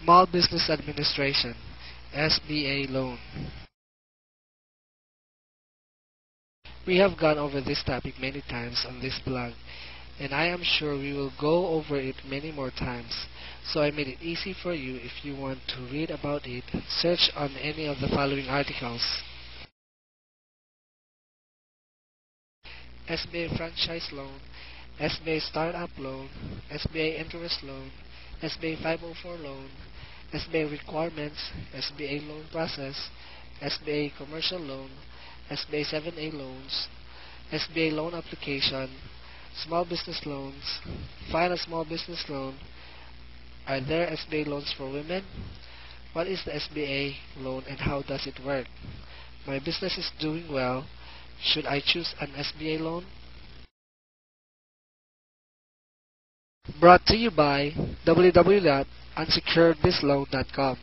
Small Business Administration, SBA loan. We have gone over this topic many times on this blog, and I am sure we will go over it many more times. So I made it easy for you. If you want to read about it, search on any of the following articles: SBA franchise loan, SBA startup loan, SBA interest loan, SBA 504 loan, SBA requirements, SBA loan process, SBA commercial loan, SBA 7A loans, SBA loan application, small business loans, file a small business loan. Are there SBA loans for women? What is the SBA loan and how does it work? My business is doing well. Should I choose an SBA loan? Brought to you by www.unsecuredbizloan.com.